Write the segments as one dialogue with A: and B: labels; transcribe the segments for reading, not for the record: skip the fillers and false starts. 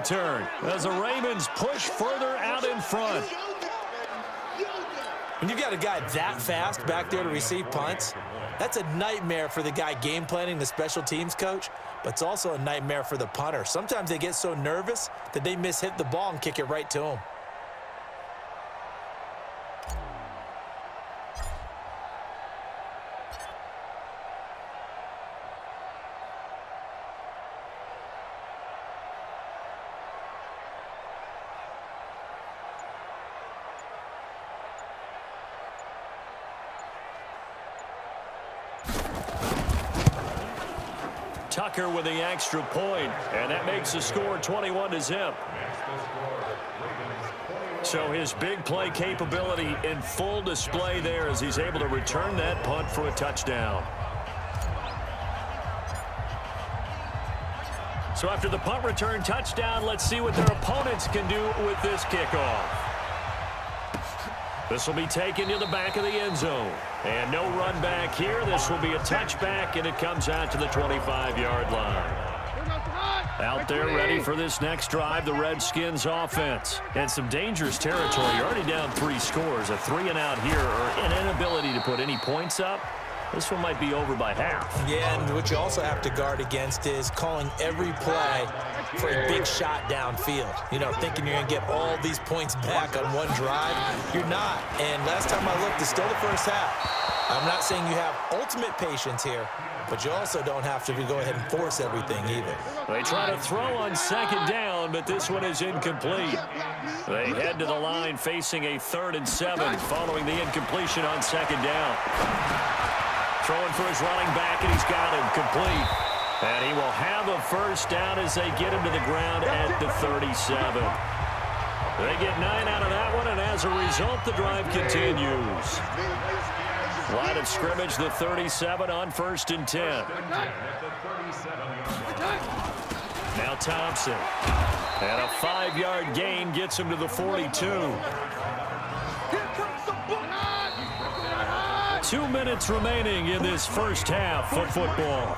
A: return as the Ravens push further out in front.
B: When you've got a guy that fast back there to receive punts, that's a nightmare for the guy game planning, the special teams coach, but it's also a nightmare for the punter. Sometimes they get so nervous that they mishit the ball and kick it right to him.
A: Tucker with the extra point, and that makes the score 21-0. So his big play capability in full display there as he's able to return that punt for a touchdown. So after the punt return touchdown, let's see what their opponents can do with this kickoff. This will be taken to the back of the end zone. And no run back here. This will be a touchback, and it comes out to the 25-yard line. Out there ready for this next drive, the Redskins offense. And some dangerous territory. You're already down 3 scores. A 3-and-out here, or an inability to put any points up. This one might be over by half.
B: Yeah, and what you also have to guard against is calling every play for a big shot downfield. You know, thinking you're going to get all these points back on one drive. You're not. And last time I looked, it's still the first half. I'm not saying you have ultimate patience here, but you also don't have to go ahead and force everything either.
A: They try to throw on second down, but this one is incomplete. They head to the line facing a 3rd and 7 following the incompletion on second down. Throwing for his running back, and he's got him complete. And he will have a first down as they get him to the ground at the 37. They get 9 out of that one, and as a result, the drive continues. Line of scrimmage, the 37 on 1st and 10. Now Thompson. And a 5-yard gain gets him to the 42. 2 minutes remaining in this first half of football.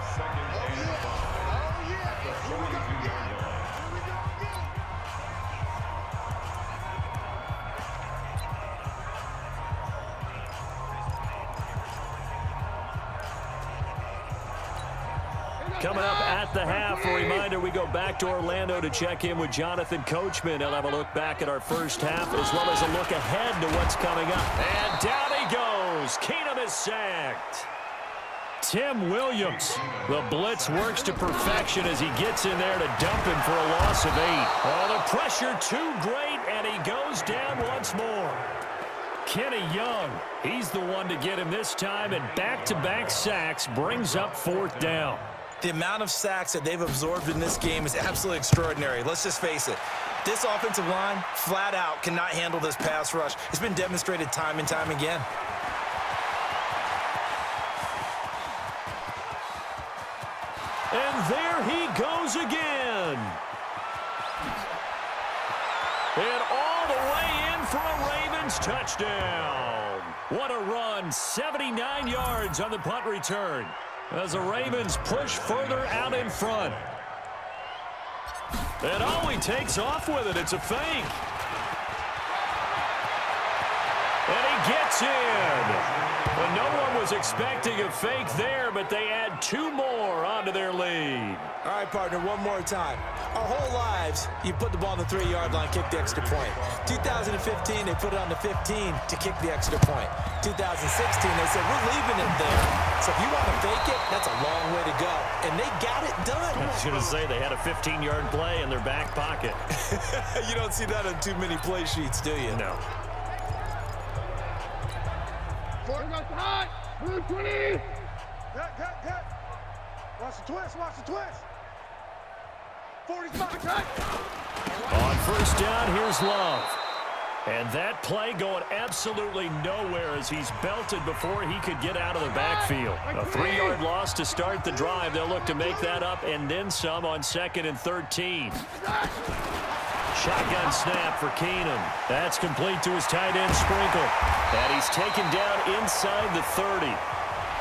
A: Coming up at the half, a reminder, we go back to Orlando to check in with Jonathan Coachman. He'll have a look back at our first half as well as a look ahead to what's coming up. And down he goes. Keenum is sacked. Tim Williams. The blitz works to perfection as he gets in there to dump him for a loss of 8. Oh, the pressure too great, and he goes down once more. Kenny Young, he's the one to get him this time, and back-to-back sacks brings up 4th down.
B: The amount of sacks that they've absorbed in this game is absolutely extraordinary. Let's just face it. This offensive line, flat out, cannot handle this pass rush. It's been demonstrated time and time again.
A: And there he goes again. And all the way in for a Ravens touchdown. What a run. 79 yards on the punt return as the Ravens push further out in front. And oh, he takes off with it. It's a fake. And he gets in. Well, no one was expecting a fake there, but they add 2 more onto their lead.
B: All right, partner, one more time. Our whole lives, you put the ball on the 3-yard line, kick the extra point. 2015, they put it on the 15 to kick the extra point. 2016, they said, we're leaving it there. So if you want to fake it, that's a long way to go. And they got it done.
A: I was going to say they had a 15-yard play in their back pocket.
B: You don't see that on too many play sheets, do you?
A: No.
C: Blue 20. Cut. Watch the twist. 40 spot, cut.
A: On first down, here's Love. And that play going absolutely nowhere as he's belted before he could get out of the backfield. A 3-yard loss to start the drive. They'll look to make that up and then some on 2nd and 13. Shotgun snap for Keenum. That's complete to his tight end, Sprinkle. And he's taken down inside the 30.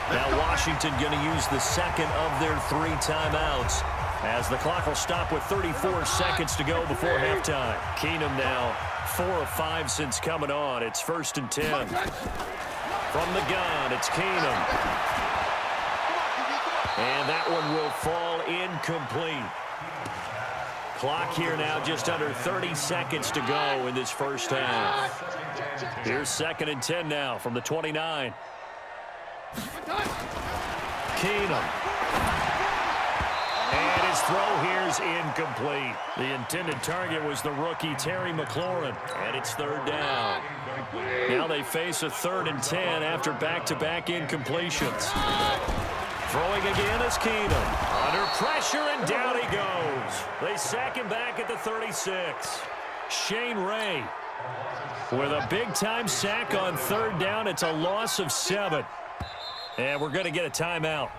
A: Now Washington going to use the second of their 3 timeouts As the clock will stop with 34 seconds to go before halftime. Keenum now 4 of 5 since coming on. It's 1st and 10. From the gun, it's Keenum. And that one will fall incomplete. Clock here now just under 30 seconds to go in this first half. Here's 2nd and 10 now from the 29. Keenum. And his throw here's incomplete. The intended target was the rookie Terry McLaurin. And it's 3rd down. Now they face a 3rd and 10 after back-to-back incompletions. Throwing again is Keenum. Under pressure, and down he goes. They sack him back at the 36. Shane Ray with a big-time sack on 3rd down. It's a loss of 7. And we're going to get a timeout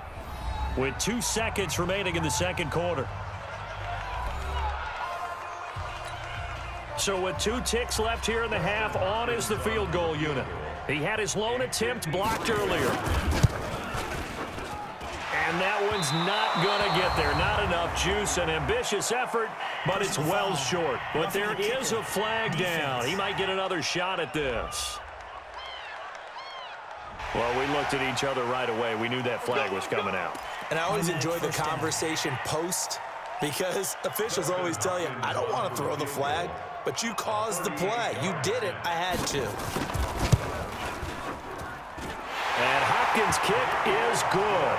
A: with 2 seconds remaining in the second quarter. So with 2 ticks left here in the half, on is the field goal unit. He had his lone attempt blocked earlier. And that one's not going to get there. Not enough juice. An ambitious effort, but it's well short. But there is a flag down. He might get another shot at this. Well, we looked at each other right away. We knew that flag was coming out.
B: And I always enjoy the conversation post, because officials always tell you, I don't want to throw the flag, but you caused the play. You did it. I had to.
A: And Hopkins' kick is good.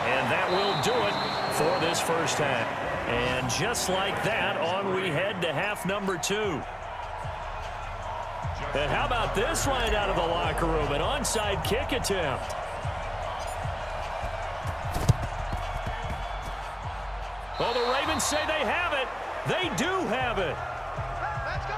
A: And that will do it for this first half. And just like that, on we head to half number 2. And how about this right out of the locker room? An onside kick attempt. Well, the Ravens say they have it. They do have it.
C: Let's go.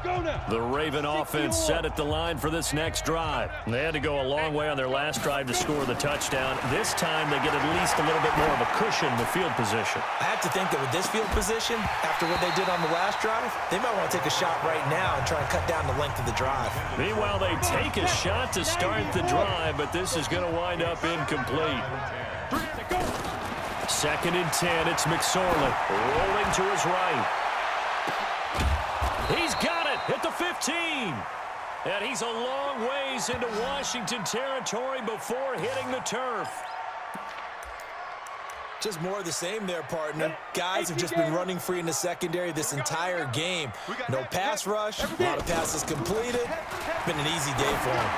C: Go now.
A: The Raven offense set at the line for this next drive. They had to go a long way on their last drive to score the touchdown. This time they get at least a little bit more of a cushion with field position.
B: I have to think that with this field position, after what they did on the last drive, they might want to take a shot right now and try and cut down the length of the drive.
A: Meanwhile, they take a shot to start the drive, but this is going to wind up incomplete. 2nd and 10, it's McSorley rolling to his right. He's got it at the 15. And he's a long ways into Washington territory before hitting the turf.
B: Just more of the same there, partner. Guys have just been running free in the secondary this entire game. No pass rush, a lot of passes completed. Been an easy day for them.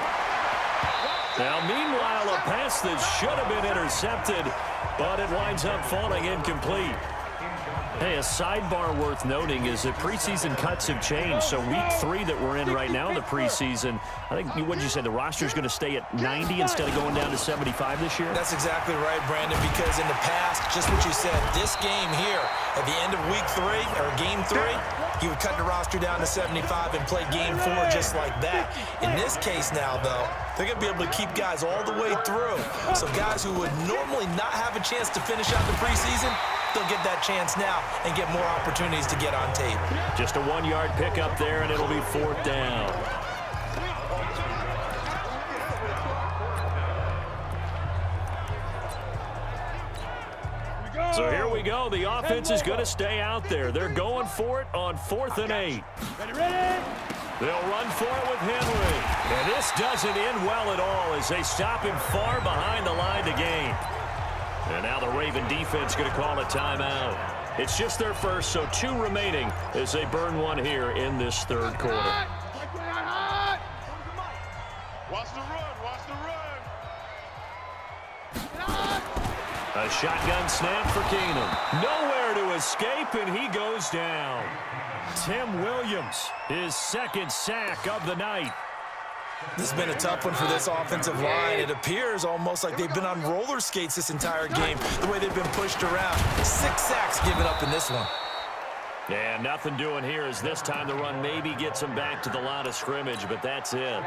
A: Now, meanwhile, a pass that should have been intercepted, but it winds up falling incomplete. Hey, a sidebar worth noting is that preseason cuts have changed. So week 3 that we're in right now in the preseason, I think, what did you say, the roster's going to stay at 90 instead of going down to 75 this year?
B: That's exactly right, Brandon, because in the past, just what you said, this game here, at the end of week 3, or game 3, you would cut the roster down to 75 and play game 4 just like that. In this case now, though, they're going to be able to keep guys all the way through. So guys who would normally not have a chance to finish out the preseason, they'll get that chance now and get more opportunities to get on tape.
A: Just a 1-yard pickup there, and it'll be 4th down. So here we go. The offense is going to stay out there. They're going for it on 4th and 8.
C: Ready?
A: They'll run for it with Henry. And this doesn't end well at all as they stop him far behind the line to gain. And now the Raven defense going to call a timeout. It's just their first, so 2 remaining as they burn one here in this 3rd quarter.
C: Watch the run. Watch the run.
A: A shotgun snap for Keenum. Nowhere to escape, and he goes down. Tim Williams, his 2nd sack of the night.
B: This has been a tough one for this offensive line. It appears almost like they've been on roller skates this entire game, the way they've been pushed around. 6 sacks given up in this one.
A: And nothing doing here as this time the run maybe gets him back to the line of scrimmage, but that's it.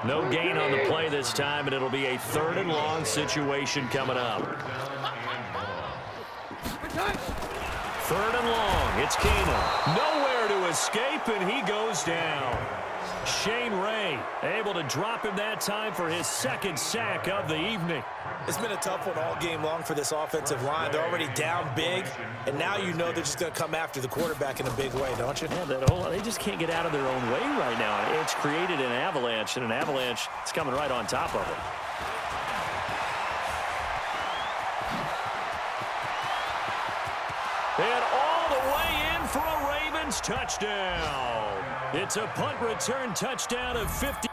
A: No gain on the play this time, and it'll be a 3rd and long situation coming up. 3rd and long. It's Keenum. Nowhere to escape, and he goes down. Shane Ray able to drop him that time for his second sack of the evening.
B: It's been a tough one all game long for this offensive line. They're already down big, and now you know they're just going to come after the quarterback in a big way, don't you?
A: Yeah, they just can't get out of their own way right now. It's created an avalanche, and an avalanche is coming right on top of it. And all the way in for a Ravens touchdown. It's a punt return touchdown of 50.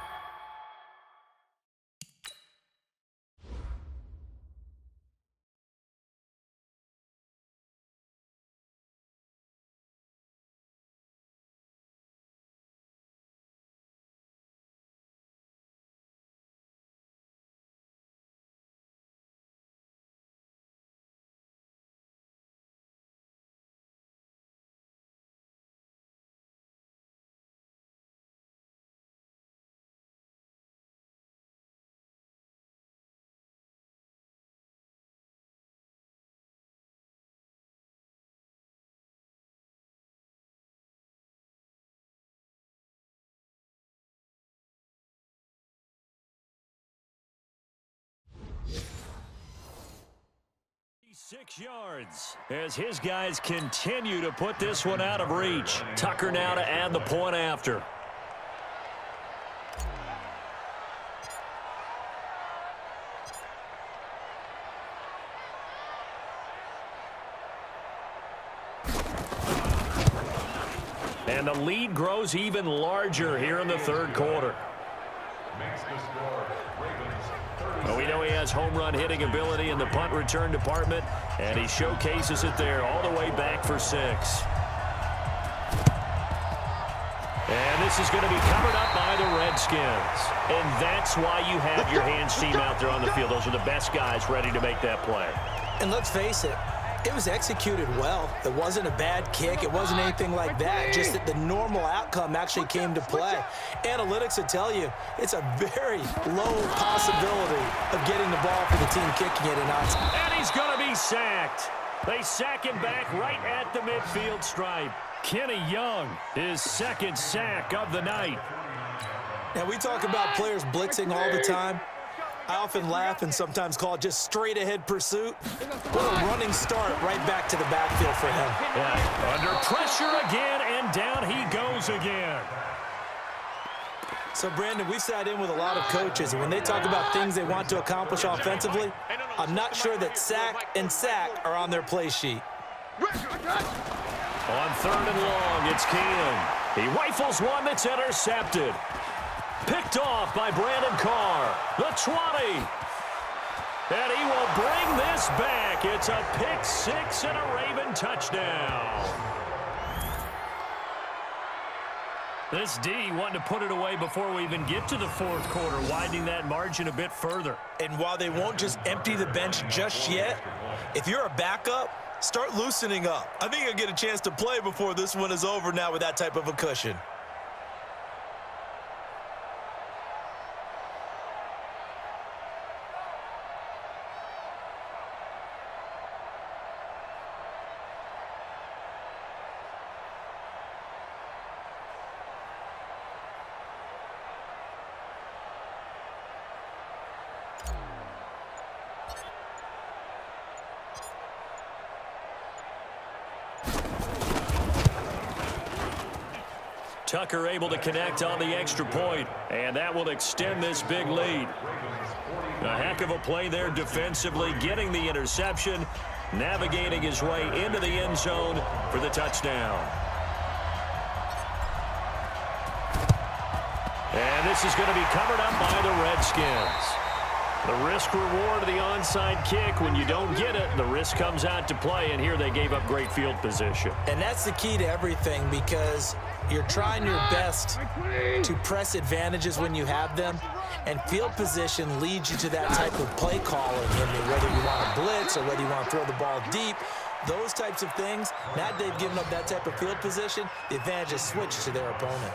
A: Six yards as his guys continue to put this one out of reach. Tucker now to add the point after. And the lead grows even larger here in the third quarter. Well, we know he has home run hitting ability in the punt return department, and he showcases it there all the way back for 6. And this is going to be covered up by the Redskins. And that's why you have your hands team out there on the field. Those are the best guys ready to make that play.
B: And let's face it, it was executed well. It wasn't a bad kick. It wasn't anything like that. Just that the normal outcome actually came to play. Analytics will tell you it's a very low possibility of getting the ball for the team kicking it.
A: And he's going to be sacked. They sack him back right at the midfield stripe. Kenny Young, his second sack of the night.
B: Now, we talk about players blitzing all the time. I often laugh and sometimes call it just straight-ahead pursuit. What a running start right back to the backfield for him.
A: Yeah, under pressure again, and down he goes again.
B: So, Brandon, we sat in with a lot of coaches, and when they talk about things they want to accomplish offensively, I'm not sure that sack and sack are on their play sheet.
A: On 3rd and long, it's Keenum. He rifles one that's intercepted. Picked off by Brandon Carr. The 20. And he will bring this back. It's a pick 6 and a Raven touchdown. This D wanting to put it away before we even get to the fourth quarter, widening that margin a bit further.
B: And while they won't just empty the bench just yet, if you're a backup, start loosening up. I think you'll get a chance to play before this one is over now with that type of a cushion.
A: Tucker able to connect on the extra point, and that will extend this big lead. A heck of a play there defensively, getting the interception, navigating his way into the end zone for the touchdown. And this is going to be covered up by the Redskins. The risk-reward of the onside kick, when you don't get it, the risk comes out to play, and here they gave up great field position.
B: And that's the key to everything, because you're trying your best to press advantages when you have them, and field position leads you to that type of play calling. Whether you want to blitz or whether you want to throw the ball deep, those types of things, now they've given up that type of field position, the advantage is switched to their opponent.